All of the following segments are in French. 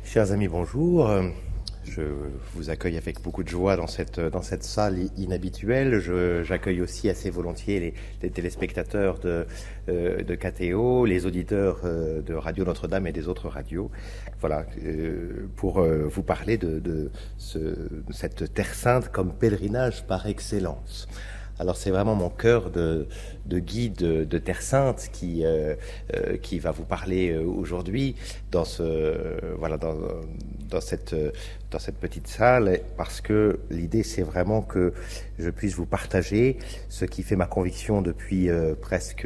Chers amis, bonjour. Je vous accueille avec beaucoup de joie dans cette salle inhabituelle. J'accueille aussi assez volontiers les téléspectateurs de KTO, les auditeurs de Radio Notre-Dame et des autres radios. Voilà, pour vous parler de cette Terre Sainte comme pèlerinage par excellence. Alors c'est vraiment mon cœur de guide de Terre Sainte qui va vous parler aujourd'hui dans cette petite salle, parce que l'idée c'est vraiment que je puisse vous partager ce qui fait ma conviction depuis presque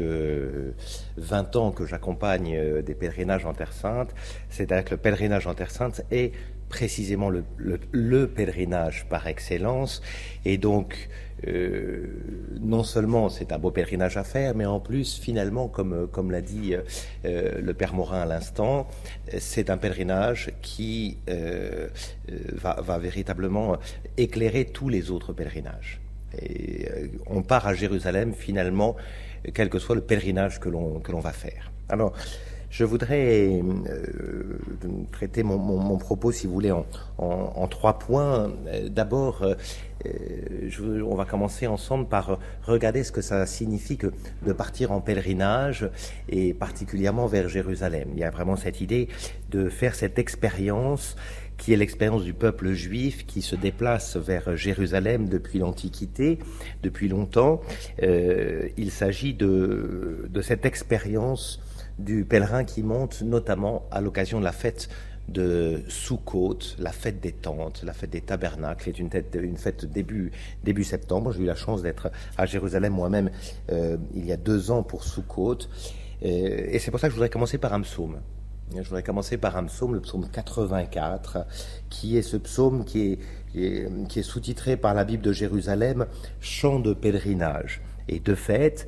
20 ans que j'accompagne des pèlerinages en Terre Sainte. C'est-à-dire que le pèlerinage en Terre Sainte est précisément le pèlerinage par excellence, et donc non seulement c'est un beau pèlerinage à faire, mais en plus finalement, comme l'a dit le Père Morin à l'instant, c'est un pèlerinage qui va véritablement éclairer tous les autres pèlerinages. Et on part à Jérusalem finalement, quel que soit le pèlerinage que l'on va faire. Alors, je voudrais traiter mon propos, si vous voulez, en 3 points. D'abord, on va commencer ensemble par regarder ce que ça signifie que de partir en pèlerinage, et particulièrement vers Jérusalem. Il y a vraiment cette idée de faire cette expérience qui est l'expérience du peuple juif qui se déplace vers Jérusalem depuis l'Antiquité, depuis longtemps. Il s'agit de cette expérience du pèlerin qui monte notamment à l'occasion de la fête de Soukhot, la fête des tentes, la fête des tabernacles, qui est une fête début septembre. J'ai eu la chance d'être à Jérusalem moi-même il y a 2 ans pour Soukhot, et c'est pour ça que je voudrais commencer par un psaume. Je voudrais commencer par un psaume, le psaume 84, qui est ce psaume qui est sous-titré par la Bible de Jérusalem « Chant de pèlerinage ». Et de fait,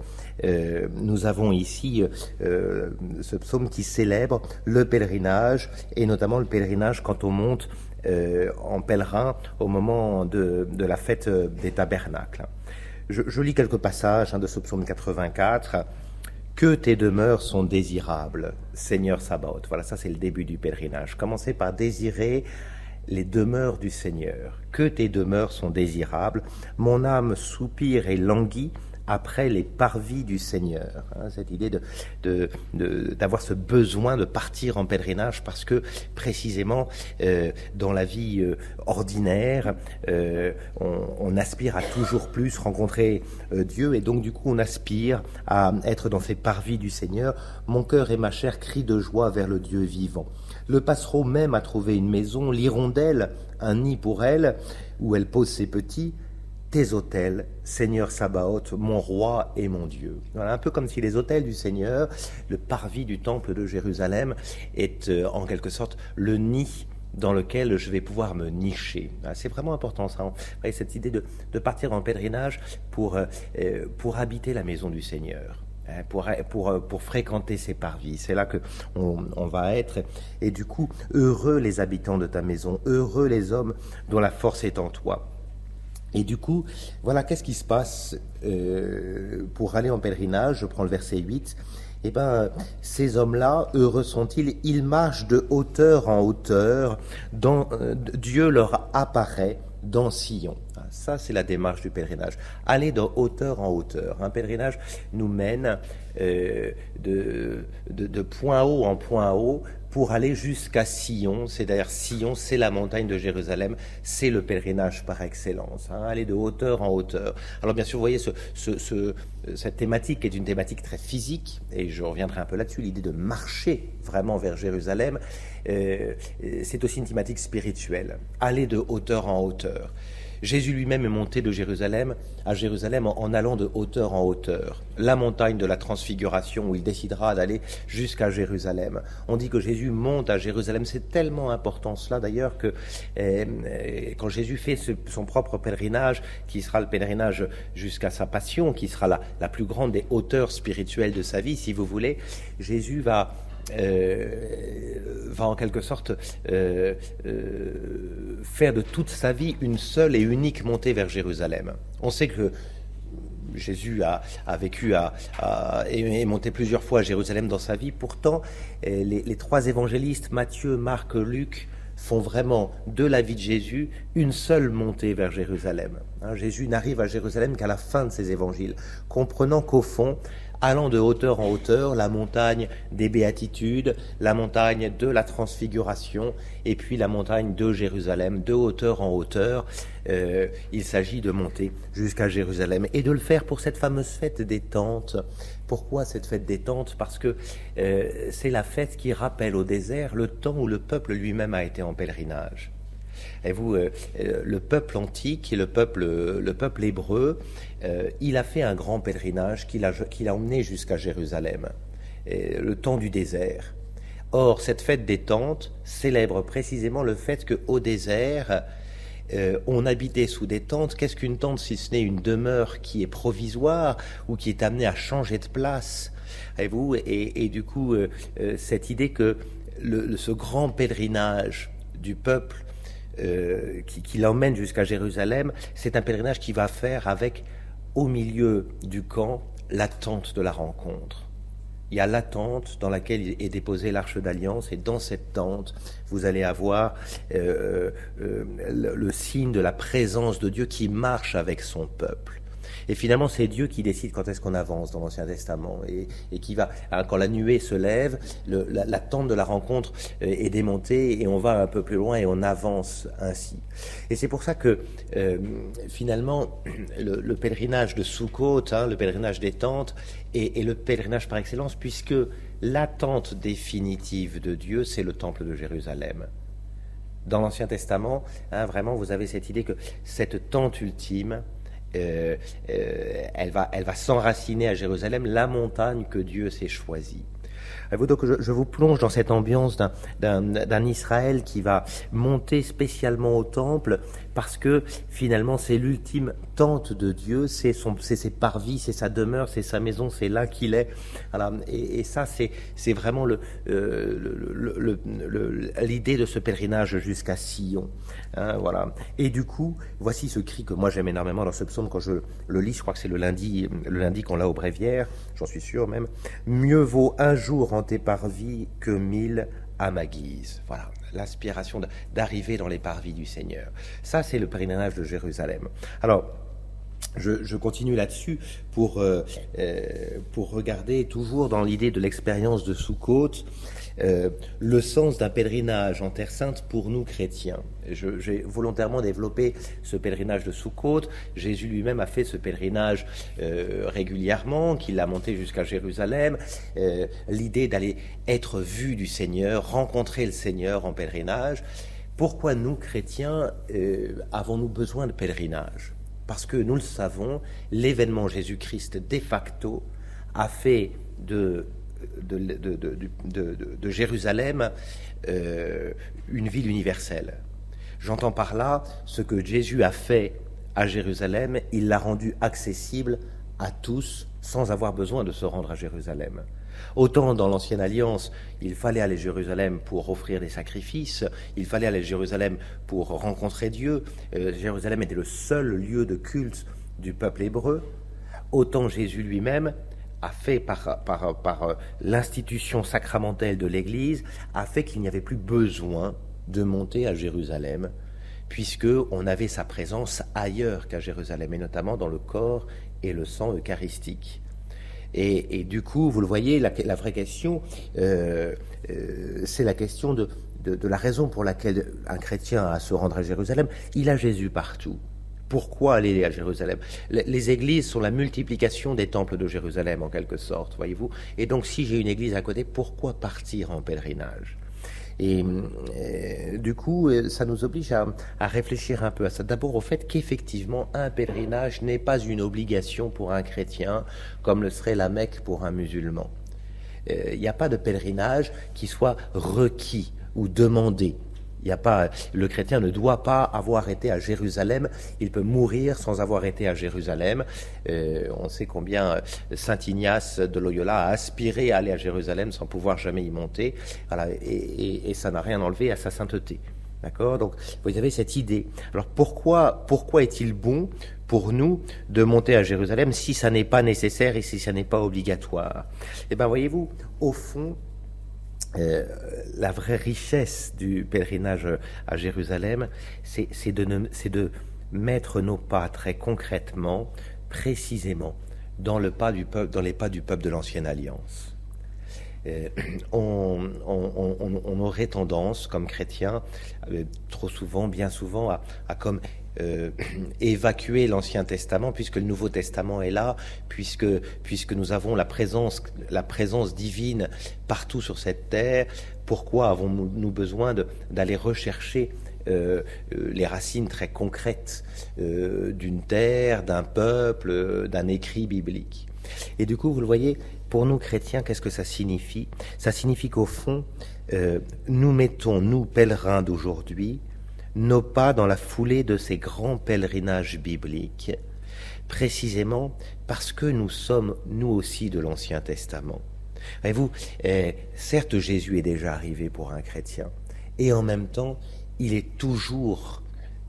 nous avons ici ce psaume qui célèbre le pèlerinage, et notamment le pèlerinage quand on monte en pèlerin au moment de la fête des tabernacles. Je lis quelques passages de ce psaume 84. « Que tes demeures sont désirables, Seigneur Sabaoth ». Voilà, ça c'est le début du pèlerinage. Commencez par désirer les demeures du Seigneur. « Que tes demeures sont désirables, mon âme soupire et languit après les parvis du Seigneur ». Cette idée d'avoir ce besoin de partir en pèlerinage, parce que précisément dans la vie ordinaire, on aspire à toujours plus rencontrer Dieu, et donc du coup on aspire à être dans ces parvis du Seigneur. Mon cœur et ma chair crient de joie vers le Dieu vivant. Le passereau même a trouvé une maison, l'hirondelle un nid pour elle, où elle pose ses petits. Tes autels, Seigneur Sabaoth, mon roi et mon Dieu. Voilà, un peu comme si les autels du Seigneur, le parvis du temple de Jérusalem, est en quelque sorte le nid dans lequel je vais pouvoir me nicher. C'est vraiment important ça. Vous voyez, cette idée de partir en pèlerinage pour habiter la maison du Seigneur. Pour fréquenter ses parvis. C'est là que on va être. Et du coup, heureux les habitants de ta maison, heureux les hommes dont la force est en toi. Et du coup, voilà, qu'est-ce qui se passe pour aller en pèlerinage? Je prends le verset 8. Eh bien, ces hommes-là, heureux sont-ils, ils marchent de hauteur en hauteur, Dieu leur apparaît dans Sion. Ça, c'est la démarche du pèlerinage. Aller de hauteur en hauteur. Un pèlerinage nous mène de point haut en point haut pour aller jusqu'à Sion. C'est d'ailleurs Sion, c'est la montagne de Jérusalem, c'est le pèlerinage par excellence. Aller de hauteur en hauteur. Alors bien sûr, vous voyez, cette thématique est une thématique très physique, et je reviendrai un peu là-dessus, l'idée de marcher vraiment vers Jérusalem, c'est aussi une thématique spirituelle. Aller de hauteur en hauteur. Jésus lui-même est monté de Jérusalem à Jérusalem en allant de hauteur en hauteur. La montagne de la transfiguration où il décidera d'aller jusqu'à Jérusalem. On dit que Jésus monte à Jérusalem. C'est tellement important cela d'ailleurs que quand Jésus fait son propre pèlerinage, qui sera le pèlerinage jusqu'à sa passion, qui sera la plus grande des hauteurs spirituelles de sa vie, si vous voulez, Jésus va va en quelque sorte faire de toute sa vie une seule et unique montée vers Jérusalem. On sait que Jésus a vécu et monté plusieurs fois à Jérusalem dans sa vie. Pourtant, les trois évangélistes, Matthieu, Marc, Luc, font vraiment de la vie de Jésus une seule montée vers Jérusalem. Jésus n'arrive à Jérusalem qu'à la fin de ses évangiles, comprenant qu'au fond, allant de hauteur en hauteur, la montagne des béatitudes, la montagne de la transfiguration, et puis la montagne de Jérusalem, de hauteur en hauteur, il s'agit de monter jusqu'à Jérusalem, et de le faire pour cette fameuse fête des tentes. Pourquoi cette fête des tentes? Parce que c'est la fête qui rappelle au désert le temps où le peuple lui-même a été en pèlerinage. Et vous, le peuple antique, le peuple hébreu, il a fait un grand pèlerinage qu'il a emmené jusqu'à Jérusalem, le temps du désert. Or, cette fête des tentes célèbre précisément le fait qu'au désert, on habitait sous des tentes. Qu'est-ce qu'une tente si ce n'est une demeure qui est provisoire ou qui est amenée à changer de place? Et du coup, cette idée que ce grand pèlerinage du peuple qui l'emmène jusqu'à Jérusalem, c'est un pèlerinage qui va faire avec, au milieu du camp, la tente de la rencontre. Il y a la tente dans laquelle est déposée l'Arche d'Alliance, et dans cette tente, vous allez avoir le signe de la présence de Dieu qui marche avec son peuple. Et finalement, c'est Dieu qui décide quand est-ce qu'on avance dans l'Ancien Testament, et qui va, quand la nuée se lève, la tente de la rencontre est démontée, et on va un peu plus loin et on avance ainsi. Et c'est pour ça que finalement, le pèlerinage de Soukhot, le pèlerinage des tentes, est le pèlerinage par excellence, puisque l'attente définitive de Dieu, c'est le temple de Jérusalem. Dans l'Ancien Testament, vraiment, vous avez cette idée que cette tente ultime, elle va s'enraciner à Jérusalem, la montagne que Dieu s'est choisie. Donc je vous plonge dans cette ambiance d'un Israël qui va monter spécialement au temple, parce que finalement c'est l'ultime tente de Dieu, c'est ses parvis, c'est sa demeure, c'est sa maison, c'est là qu'il est. Voilà. Et ça c'est vraiment l'idée de ce pèlerinage jusqu'à Sion. Voilà. Et du coup, voici ce cri que moi j'aime énormément dans ce psaume quand je le lis. Je crois que c'est le lundi qu'on l'a au bréviaire, j'en suis sûr même. Mieux vaut un jour en tes parvis que 1000 à ma guise. Voilà, l'aspiration d'arriver dans les parvis du Seigneur. Ça, c'est le pèlerinage de Jérusalem. Alors, je continue là-dessus pour regarder toujours dans l'idée de l'expérience de Soukhot, le sens d'un pèlerinage en Terre Sainte pour nous chrétiens. J'ai volontairement développé ce pèlerinage de Soukhot. Jésus lui-même a fait ce pèlerinage régulièrement, qu'il a monté jusqu'à Jérusalem. L'idée d'aller être vu du Seigneur, rencontrer le Seigneur en pèlerinage. Pourquoi nous, chrétiens, avons-nous besoin de pèlerinage? Parce que nous le savons, l'événement Jésus-Christ de facto a fait de Jérusalem une ville universelle. J'entends par là ce que Jésus a fait à Jérusalem, il l'a rendu accessible à tous sans avoir besoin de se rendre à Jérusalem. Autant dans l'Ancienne Alliance, il fallait aller à Jérusalem pour offrir des sacrifices, il fallait aller à Jérusalem pour rencontrer Dieu, Jérusalem était le seul lieu de culte du peuple hébreu, autant Jésus lui-même a fait par l'institution sacramentelle de l'Église, a fait qu'il n'y avait plus besoin de monter à Jérusalem, puisqu'on avait sa présence ailleurs qu'à Jérusalem, et notamment dans le corps et le sang eucharistique. Et du coup, vous le voyez, la vraie question, c'est la question de la raison pour laquelle un chrétien a à se rendre à Jérusalem. Il a Jésus partout. Pourquoi aller à Jérusalem? Les églises sont la multiplication des temples de Jérusalem, en quelque sorte, voyez-vous. Et donc, si j'ai une église à côté, pourquoi partir en pèlerinage? Et du coup, ça nous oblige à réfléchir un peu à ça. D'abord au fait qu'effectivement, un pèlerinage n'est pas une obligation pour un chrétien, comme le serait la Mecque pour un musulman. Il n'y a pas de pèlerinage qui soit requis ou demandé. Il y a pas, le chrétien ne doit pas avoir été à Jérusalem. Il peut mourir sans avoir été à Jérusalem. On sait combien Saint Ignace de Loyola a aspiré à aller à Jérusalem sans pouvoir jamais y monter. Voilà, et ça n'a rien enlevé à sa sainteté. D'accord ? Donc, vous avez cette idée. Alors, pourquoi est-il bon pour nous de monter à Jérusalem si ça n'est pas nécessaire et si ça n'est pas obligatoire ? Eh bien, voyez-vous, au fond, la vraie richesse du pèlerinage à Jérusalem, c'est de mettre nos pas très concrètement, précisément, dans les pas du peuple de l'Ancienne Alliance. On aurait tendance, comme chrétiens, trop souvent, bien souvent, à comme évacuer l'Ancien Testament, puisque le Nouveau Testament est là, puisque nous avons la présence divine partout sur cette terre. Pourquoi avons-nous besoin d'aller rechercher les racines très concrètes d'une terre, d'un peuple, d'un écrit biblique? Et du coup, vous le voyez, pour nous chrétiens, qu'est-ce que ça signifie ? Ça signifie qu'au fond, nous mettons, nous pèlerins d'aujourd'hui, nos pas dans la foulée de ces grands pèlerinages bibliques, précisément parce que nous sommes, nous aussi, de l'Ancien Testament. Voyez-vous, certes, Jésus est déjà arrivé pour un chrétien, et en même temps, il est toujours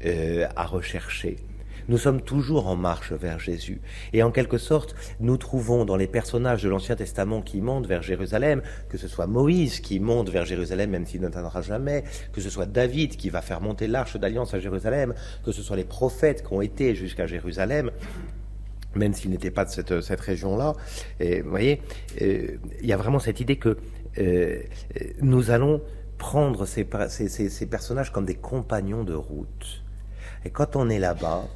à rechercher. Nous sommes toujours en marche vers Jésus. Et en quelque sorte, nous trouvons dans les personnages de l'Ancien Testament qui montent vers Jérusalem, que ce soit Moïse qui monte vers Jérusalem même s'il n'atteindra jamais, que ce soit David qui va faire monter l'arche d'alliance à Jérusalem, que ce soit les prophètes qui ont été jusqu'à Jérusalem, même s'ils n'étaient pas de cette région-là. Et, vous voyez, il y a vraiment cette idée que nous allons prendre ces personnages comme des compagnons de route. Et quand on est là-bas,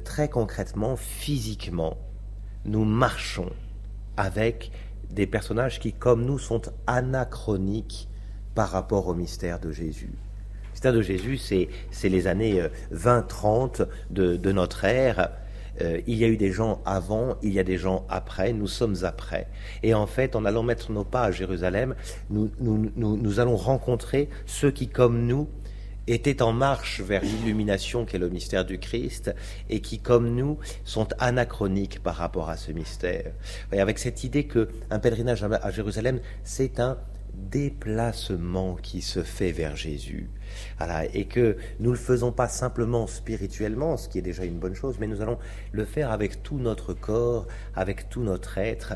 très concrètement, physiquement, nous marchons avec des personnages qui, comme nous, sont anachroniques par rapport au mystère de Jésus. Le mystère de Jésus, c'est les années 20-30 de notre ère. Il y a eu des gens avant, il y a des gens après, nous sommes après. Et en fait, en allant mettre nos pas à Jérusalem, nous allons rencontrer ceux qui, comme nous, étaient en marche vers l'illumination qu'est le mystère du Christ et qui, comme nous, sont anachroniques par rapport à ce mystère. Et avec cette idée qu'un pèlerinage à Jérusalem, c'est un déplacement qui se fait vers Jésus. Voilà, et que nous ne le faisons pas simplement spirituellement, ce qui est déjà une bonne chose, mais nous allons le faire avec tout notre corps, avec tout notre être,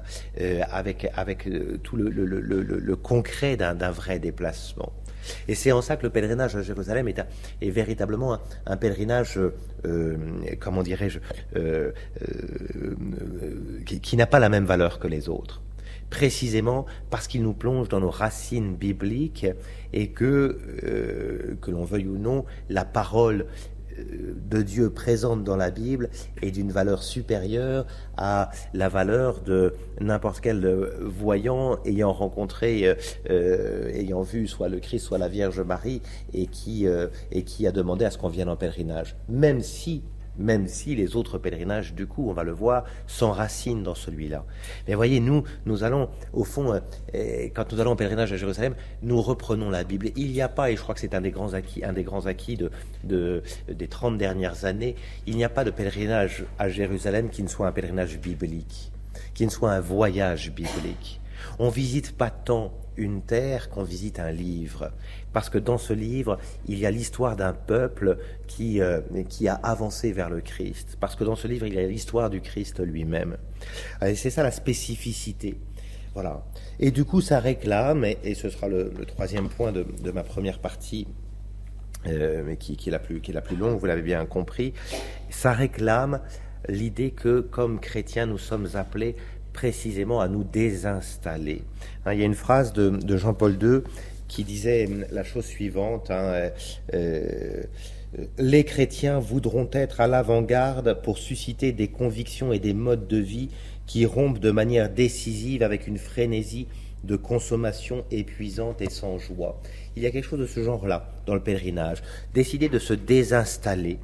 avec tout le concret d'un vrai déplacement. Et c'est en ça que le pèlerinage à Jérusalem est véritablement un pèlerinage, comment dirais-je, qui n'a pas la même valeur que les autres. Précisément parce qu'il nous plonge dans nos racines bibliques et que l'on veuille ou non, la parole de Dieu présente dans la Bible est d'une valeur supérieure à la valeur de n'importe quel voyant ayant rencontré, ayant vu soit le Christ, soit la Vierge Marie et qui a demandé à ce qu'on vienne en pèlerinage. Même si les autres pèlerinages, du coup, on va le voir, s'enracinent dans celui-là. Mais voyez, nous allons, au fond, quand nous allons en pèlerinage à Jérusalem, nous reprenons la Bible. Il n'y a pas, et je crois que c'est un des grands acquis des 30 dernières années, il n'y a pas de pèlerinage à Jérusalem qui ne soit un pèlerinage biblique, qui ne soit un voyage biblique. On visite pas tant une terre qu'on visite un livre, parce que dans ce livre, il y a l'histoire d'un peuple qui a avancé vers le Christ, parce que dans ce livre, il y a l'histoire du Christ lui-même. Et c'est ça la spécificité. Voilà. Et du coup, ça réclame, et ce sera le troisième point de ma première partie, mais qui est la plus longue, vous l'avez bien compris, ça réclame l'idée que, comme chrétiens, nous sommes appelés précisément à nous désinstaller. Il y a une phrase de Jean-Paul II qui disait la chose suivante, les chrétiens voudront être à l'avant-garde pour susciter des convictions et des modes de vie qui rompent de manière décisive avec une frénésie de consommation épuisante et sans joie. Il y a quelque chose de ce genre-là dans le pèlerinage, décider de se désinstaller,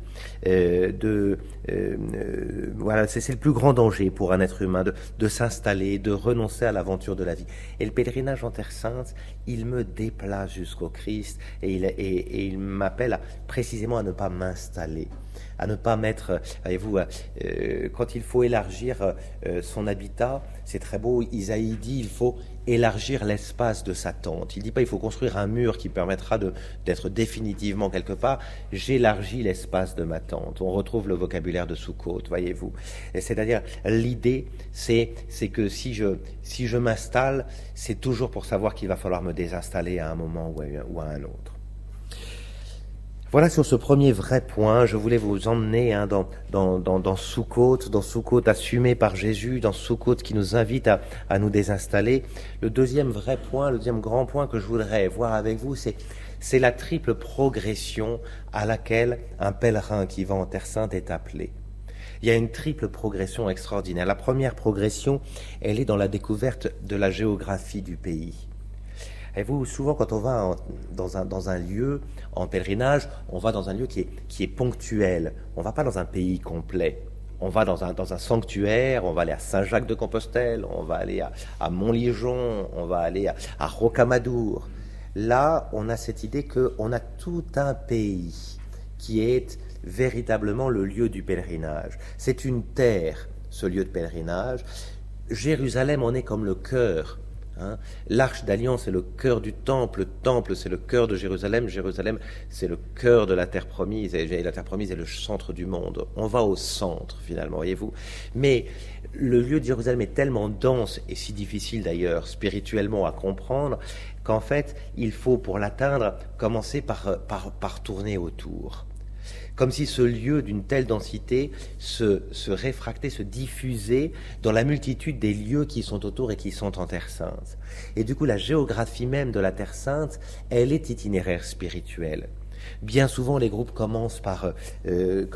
voilà, c'est le plus grand danger pour un être humain, de s'installer, de renoncer à l'aventure de la vie. Et le pèlerinage en Terre Sainte, il me déplace jusqu'au Christ et il m'appelle précisément à ne pas m'installer, à ne pas mettre, voyez-vous, quand il faut élargir son habitat, c'est très beau, Isaïe dit, il faut élargir l'espace de sa tente. Il dit pas il faut construire un mur qui permettra d'être définitivement quelque part. J'élargis l'espace de ma tente. On retrouve le vocabulaire de Soukhot, voyez-vous. C'est-à-dire, l'idée, c'est que si je m'installe, c'est toujours pour savoir qu'il va falloir me désinstaller à un moment ou à un autre. Voilà sur ce premier vrai point, je voulais vous emmener dans Soukhot, assumé par Jésus, dans Soukhot qui nous invite à nous désinstaller. Le deuxième vrai point, le deuxième grand point que je voudrais voir avec vous, c'est la triple progression à laquelle un pèlerin qui va en Terre Sainte est appelé. Il y a une triple progression extraordinaire. La première progression, elle est dans la découverte de la géographie du pays. Et vous, souvent, quand on va dans un lieu en pèlerinage, on va dans un lieu qui est ponctuel. On ne va pas dans un pays complet. On va dans un sanctuaire, on va aller à Saint-Jacques-de-Compostelle, on va aller à Montligeon, on va aller à Rocamadour. Là, on a cette idée qu'on a tout un pays qui est véritablement le lieu du pèlerinage. C'est une terre, ce lieu de pèlerinage. Jérusalem en est comme le cœur. L'Arche d'Alliance est le cœur du temple, le temple c'est le cœur de Jérusalem, Jérusalem c'est le cœur de la terre promise, et la terre promise est le centre du monde. On va au centre finalement, voyez-vous. Mais le lieu de Jérusalem est tellement dense et si difficile d'ailleurs spirituellement à comprendre qu'en fait il faut pour l'atteindre commencer par tourner autour. Comme si ce lieu d'une telle densité se réfractait, se diffusait dans la multitude des lieux qui sont autour et qui sont en Terre Sainte. Et du coup, la géographie même de la Terre Sainte, elle est itinéraire spirituel. Bien souvent, les groupes commencent par le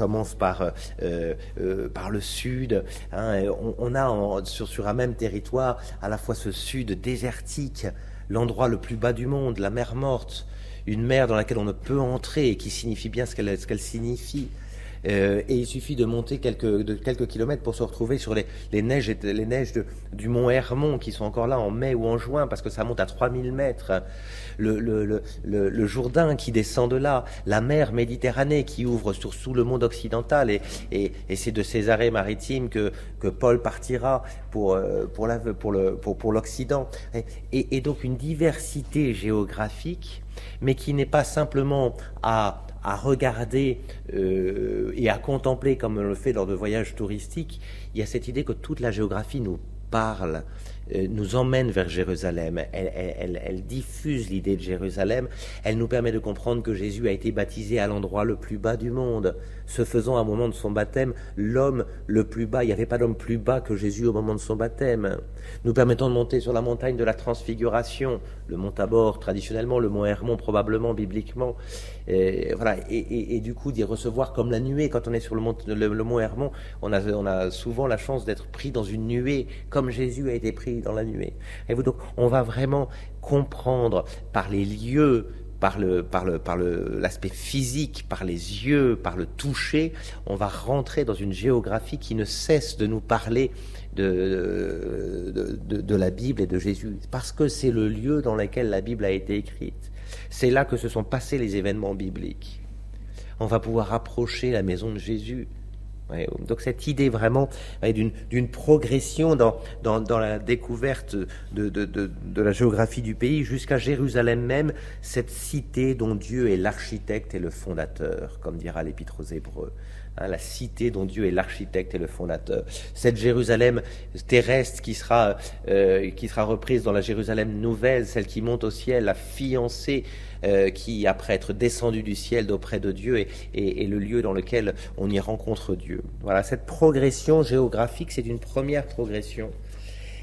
sud. On a sur un même territoire à la fois ce sud désertique, l'endroit le plus bas du monde, la mer Morte, une mer dans laquelle on ne peut entrer et qui signifie bien ce qu'elle signifie. Et il suffit de monter quelques kilomètres pour se retrouver sur les neiges du mont Hermon qui sont encore là en mai ou en juin parce que ça monte à 3000 mètres. Le Jourdain qui descend de là, la mer Méditerranée qui ouvre sous le monde occidental et c'est de ces arrêts maritimes que Paul partira pour l'Occident. Et donc une diversité géographique, mais qui n'est pas simplement à regarder et à contempler comme on le fait lors de voyages touristiques. Il y a cette idée que toute la géographie nous parle, nous emmène vers Jérusalem, elle diffuse l'idée de Jérusalem, elle nous permet de comprendre que Jésus a été baptisé à l'endroit le plus bas du monde, se faisant à un moment de son baptême l'homme le plus bas. Il n'y avait pas d'homme plus bas que Jésus au moment de son baptême, nous permettant de monter sur la montagne de la Transfiguration, le mont Tabor traditionnellement, le mont Hermon probablement bibliquement, voilà, et du coup d'y recevoir comme la nuée. Quand on est sur le mont Hermon, on a souvent la chance d'être pris dans une nuée comme Jésus a été pris dans la nuée. Et vous, donc on va vraiment comprendre par les lieux, par l'aspect physique, par les yeux, par le toucher, on va rentrer dans une géographie qui ne cesse de nous parler de la Bible et de Jésus, parce que c'est le lieu dans lequel la Bible a été écrite. C'est là que se sont passés les événements bibliques. On va pouvoir approcher la maison de Jésus. Ouais, donc cette idée vraiment d'une progression dans la découverte de la géographie du pays jusqu'à Jérusalem même, cette cité dont Dieu est l'architecte et le fondateur, comme dira l'Épître aux Hébreux. La cité dont Dieu est l'architecte et le fondateur. Cette Jérusalem terrestre qui sera reprise dans la Jérusalem nouvelle, celle qui monte au ciel, la fiancée qui, après être descendue du ciel d'auprès de Dieu, est le lieu dans lequel on y rencontre Dieu. Voilà, cette progression géographique, c'est une première progression.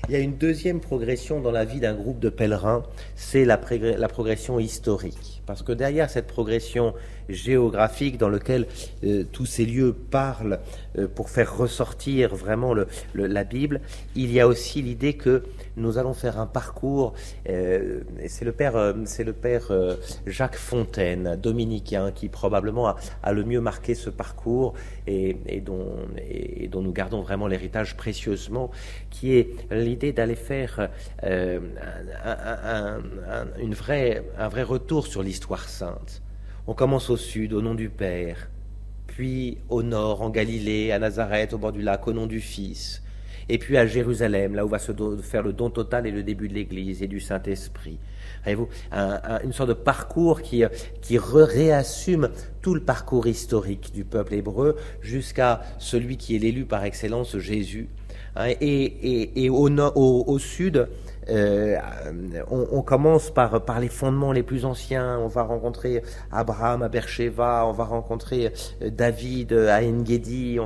Il y a une deuxième progression dans la vie d'un groupe de pèlerins, c'est la progression historique. Parce que derrière cette progression géographique dans lequel tous ces lieux parlent pour faire ressortir vraiment la Bible. Il y a aussi l'idée que nous allons faire un parcours, c'est le père Jacques Fontaine, dominicain, qui probablement a le mieux marqué ce parcours et dont nous gardons vraiment l'héritage précieusement, qui est l'idée d'aller faire un vrai retour sur l'histoire sainte. On commence au sud, au nom du Père, puis au nord, en Galilée, à Nazareth, au bord du lac, au nom du Fils, et puis à Jérusalem, là où va se faire le don total et le début de l'Église et du Saint-Esprit. Voyez-vous, une sorte de parcours qui réassume tout le parcours historique du peuple hébreu jusqu'à celui qui est l'élu par excellence, Jésus. Et au sud, on commence par les fondements les plus anciens. On va rencontrer Abraham à Beersheba, on va rencontrer David à En-Gedi.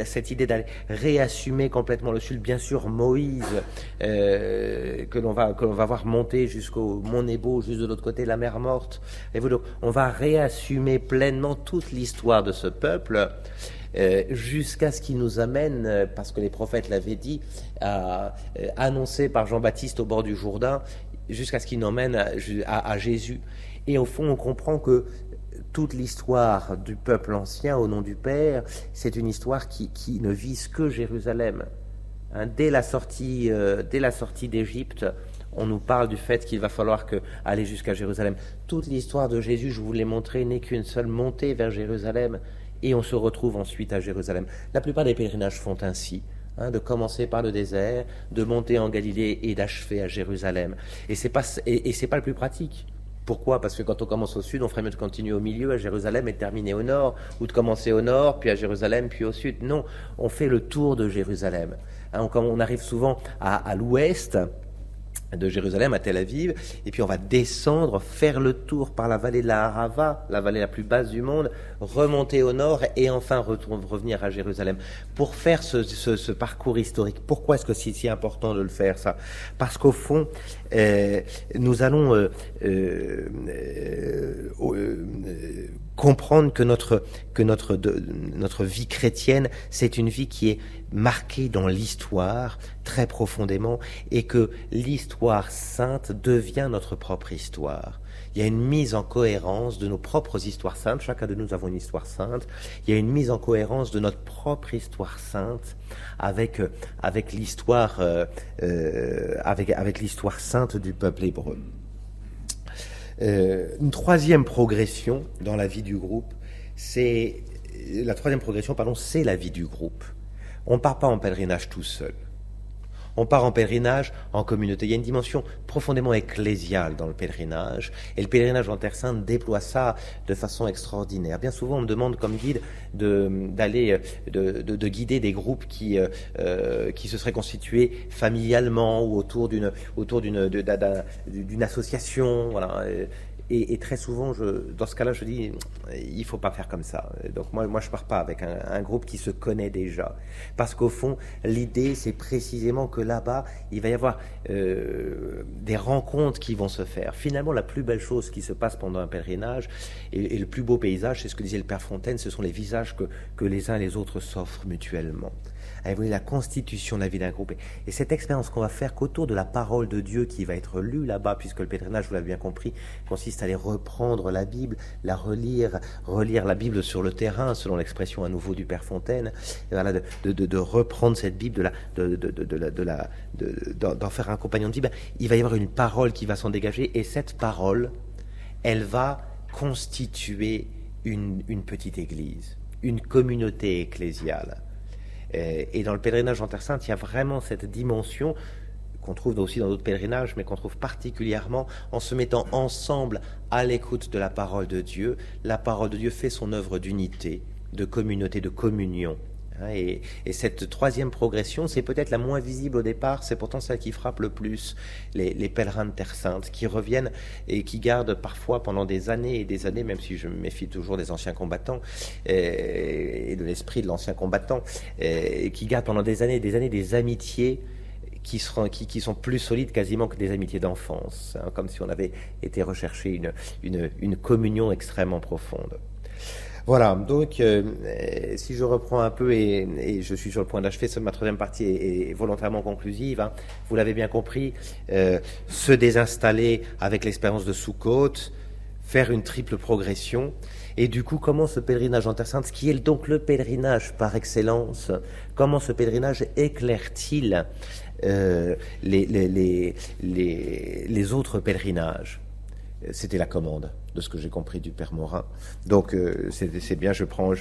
Cette idée d'aller réassumer complètement le sud. Bien sûr, Moïse, que l'on va voir monter jusqu'au mont Nebo, juste de l'autre côté de la mer Morte. Et donc, on va réassumer pleinement toute l'histoire de ce peuple. Jusqu'à ce qu'il nous amène, parce que les prophètes l'avaient dit, annoncé par Jean-Baptiste au bord du Jourdain, jusqu'à ce qu'il nous emmène à Jésus. Et au fond, on comprend que toute l'histoire du peuple ancien au nom du Père, c'est une histoire qui ne vise que Jérusalem. Dès la sortie d'Égypte, on nous parle du fait qu'il va falloir aller jusqu'à Jérusalem. Toute l'histoire de Jésus, je vous l'ai montré, n'est qu'une seule montée vers Jérusalem. Et on se retrouve ensuite à Jérusalem. La plupart des pèlerinages font ainsi, de commencer par le désert, de monter en Galilée et d'achever à Jérusalem. Et c'est pas le plus pratique. Pourquoi ? Parce que quand on commence au sud, on ferait mieux de continuer au milieu, à Jérusalem, et de terminer au nord, ou de commencer au nord, puis à Jérusalem, puis au sud. Non, on fait le tour de Jérusalem. On arrive souvent à l'ouest de Jérusalem à Tel Aviv, et puis on va descendre, faire le tour par la vallée de la Harava, la vallée la plus basse du monde, remonter au nord et enfin revenir à Jérusalem pour faire ce parcours historique. Pourquoi est-ce que c'est si important de le faire, ça ? Parce qu'au fond, nous allons comprendre que notre vie chrétienne, c'est une vie qui est marquée dans l'histoire très profondément, et que l'histoire sainte devient notre propre histoire. Il y a une mise en cohérence de nos propres histoires saintes. Chacun de nous avons une histoire sainte. Il y a une mise en cohérence de notre propre histoire sainte avec l'histoire sainte du peuple hébreu. Une troisième progression dans la vie du groupe, c'est la vie du groupe. On ne part pas en pèlerinage tout seul. On part en pèlerinage en communauté. Il y a une dimension profondément ecclésiale dans le pèlerinage, et le pèlerinage en Terre Sainte déploie ça de façon extraordinaire. Bien souvent, on me demande comme guide de guider des groupes qui se seraient constitués familialement ou autour d'une association, voilà. Et très souvent, dans ce cas-là, je dis, il faut pas faire comme ça. Donc moi je pars pas avec un groupe qui se connaît déjà. Parce qu'au fond, l'idée, c'est précisément que là-bas, il va y avoir des rencontres qui vont se faire. Finalement, la plus belle chose qui se passe pendant un pèlerinage, et le plus beau paysage, c'est ce que disait le Père Fontaine, ce sont les visages que les uns et les autres s'offrent mutuellement. Vous voyez, la constitution de la vie d'un groupe. Et cette expérience qu'on va faire qu'autour de la parole de Dieu qui va être lue là-bas, puisque le pèlerinage, vous l'avez bien compris, consiste à aller reprendre la Bible, la relire la Bible sur le terrain, selon l'expression à nouveau du Père Fontaine, et voilà, de reprendre cette Bible, d'en faire un compagnon de vie. Il va y avoir une parole qui va s'en dégager, et cette parole, elle va constituer une petite église, une communauté ecclésiale. Et dans le pèlerinage en Terre Sainte, il y a vraiment cette dimension qu'on trouve aussi dans d'autres pèlerinages, mais qu'on trouve particulièrement en se mettant ensemble à l'écoute de la parole de Dieu. La parole de Dieu fait son œuvre d'unité, de communauté, de communion. Et cette troisième progression, c'est peut-être la moins visible au départ, c'est pourtant celle qui frappe le plus les pèlerins de Terre Sainte, qui reviennent et qui gardent parfois pendant des années et des années, même si je me méfie toujours des anciens combattants et de l'esprit de l'ancien combattant, et qui gardent pendant des années et des années des amitiés qui sont plus solides quasiment que des amitiés d'enfance, hein, comme si on avait été rechercher une communion extrêmement profonde. Voilà, donc si je reprends un peu, et je suis sur le point d'achever, ma troisième partie est volontairement conclusive, hein, vous l'avez bien compris, se désinstaller avec l'expérience de Sukkot, faire une triple progression, et du coup, comment ce pèlerinage en Terre Sainte, ce qui est donc le pèlerinage par excellence, comment ce pèlerinage éclaire-t-il les autres pèlerinages? C'était la commande de ce que j'ai compris du Père Morin. Donc c'est bien, je prends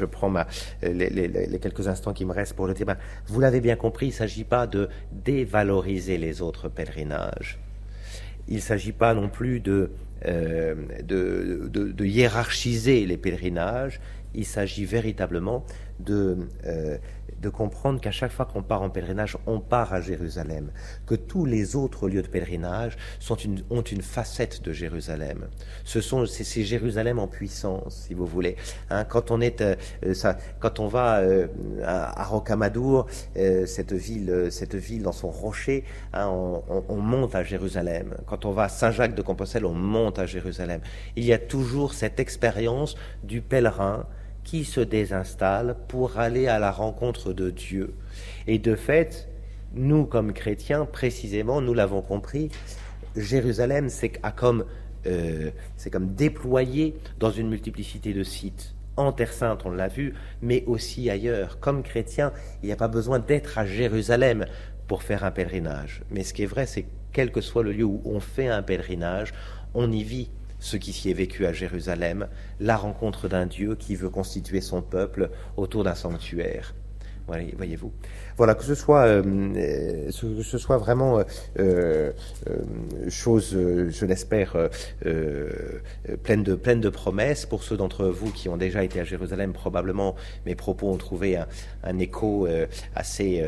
les quelques instants qui me restent pour le dire. Vous l'avez bien compris, il ne s'agit pas de dévaloriser les autres pèlerinages. Il ne s'agit pas non plus de hiérarchiser les pèlerinages. Il s'agit véritablement de comprendre qu'à chaque fois qu'on part en pèlerinage, on part à Jérusalem, que tous les autres lieux de pèlerinage ont une facette de Jérusalem. C'est Jérusalem en puissance, si vous voulez. Hein, quand on va à Rocamadour, cette ville dans son rocher, hein, on monte à Jérusalem. Quand on va à Saint-Jacques de Compostelle, on monte à Jérusalem. Il y a toujours cette expérience du pèlerin qui se désinstalle pour aller à la rencontre de Dieu. Et de fait, nous, comme chrétiens, précisément, nous l'avons compris, Jérusalem, c'est comme déployé dans une multiplicité de sites. En Terre Sainte, on l'a vu, mais aussi ailleurs. Comme chrétiens, il n'y a pas besoin d'être à Jérusalem pour faire un pèlerinage. Mais ce qui est vrai, c'est que quel que soit le lieu où on fait un pèlerinage, on y vit ce qui s'y est vécu à Jérusalem, la rencontre d'un Dieu qui veut constituer son peuple autour d'un sanctuaire. Voyez-vous. Voilà, que ce soit vraiment chose, je l'espère, pleine de promesses. Pour ceux d'entre vous qui ont déjà été à Jérusalem, probablement mes propos ont trouvé un écho assez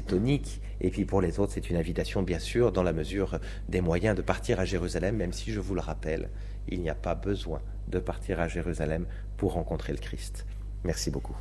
tonique. Et puis pour les autres, c'est une invitation, bien sûr, dans la mesure des moyens de partir à Jérusalem, même si je vous le rappelle, il n'y a pas besoin de partir à Jérusalem pour rencontrer le Christ. Merci beaucoup.